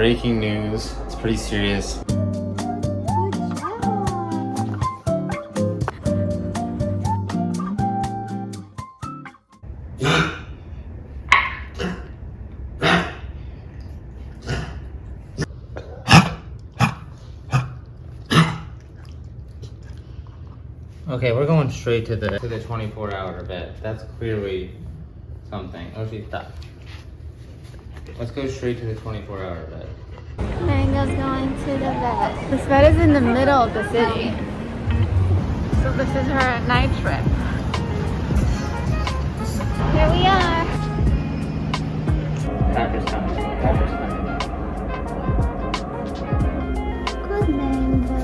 Breaking news. It's pretty serious. Okay, we're going straight to the 24-hour vet. That's clearly something. Oshie, stop. Let's go straight to the 24-hour vet. Mango's going to the vet. This vet is in the middle of the city. So this is her night trip. Here we are. Packer's coming. Packer's coming. Good Mango.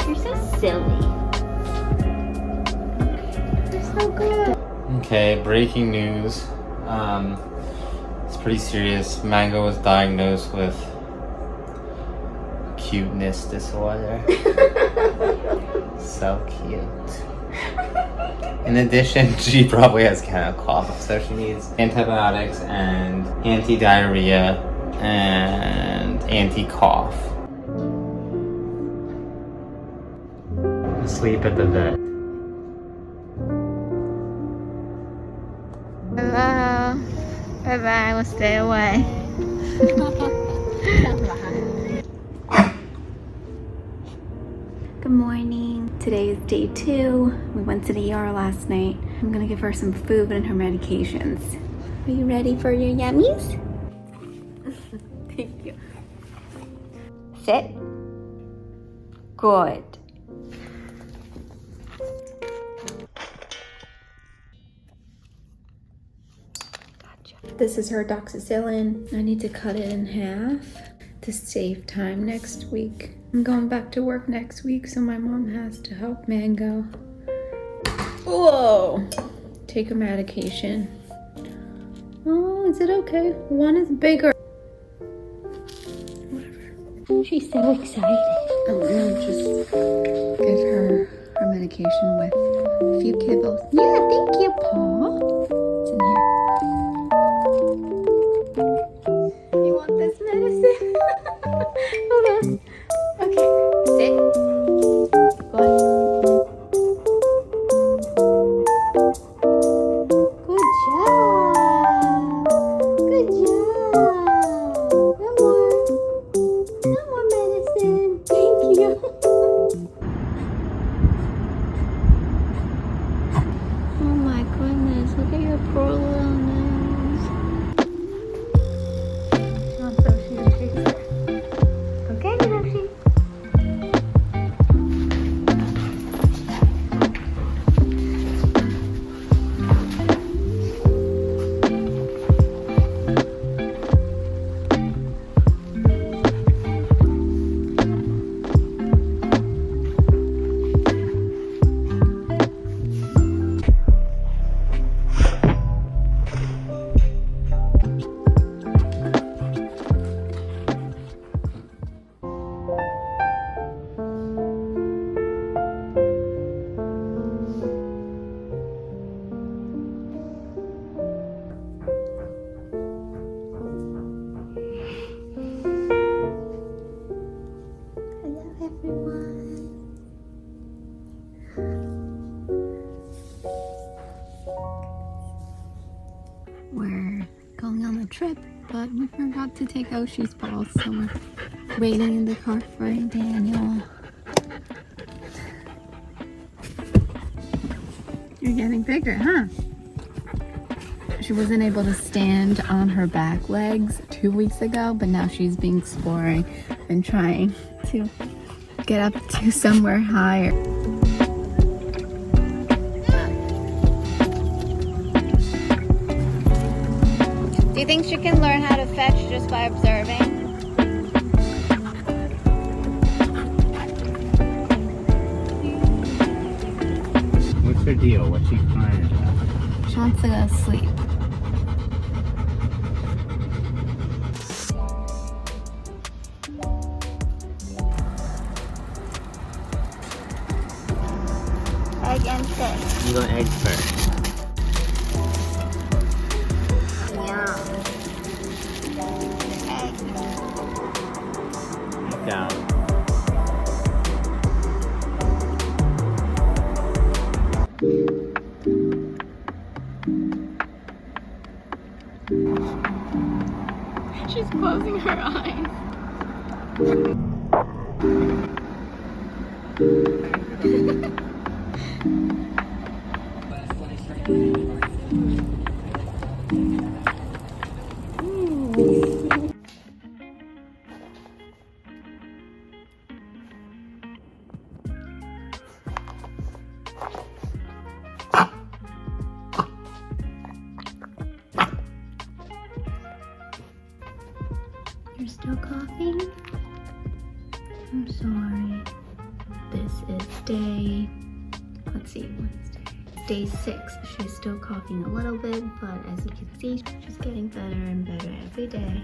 You're so silly. You're so good. Okay, breaking news. It's pretty serious. Mango was diagnosed with cuteness disorder. So cute. In addition, she probably has kennel cough, so she needs antibiotics and anti-diarrhea and anti-cough. Sleep at the vet. Hello. Bye-bye. We'll stay away. Good morning. Today is day 2. We went to the ER last night. I'm gonna give her some food and her medications. Are you ready for your yummies? Thank you. Sit. Good. This is her doxycycline. I need to cut it in half to save time next week. I'm going back to work next week, so my mom has to help Mango. Whoa! Take her medication. Oh, is it okay? One is bigger. Whatever. She's so excited. I'm gonna just give her her medication with a few kibbles. Yeah, thank you, Paul. It's in here. You want this medicine? Hold on. Okay, sit. Good. Good job. Good job. No more medicine. Thank you. Oh my goodness, look at your poor little nose. Oh, Sophie, the chaser. Okay, Sophie. We're going on a trip, but we forgot to take Oshie's balls, so we're waiting in the car for Daniel. You're getting bigger, huh? She wasn't able to stand on her back legs 2 weeks ago, but now she's been exploring and trying to get up to somewhere higher. Do you think she can learn how to fetch just by observing? What's her deal? What's she crying about? She wants to go to sleep. Egg and fish. You go eggs first. Egg. down. She's closing her eyes. You're still coughing? I'm sorry. This is day, let's see, Wednesday. Day 6. She's still coughing a little bit, but as you can see, she's getting better and better every day.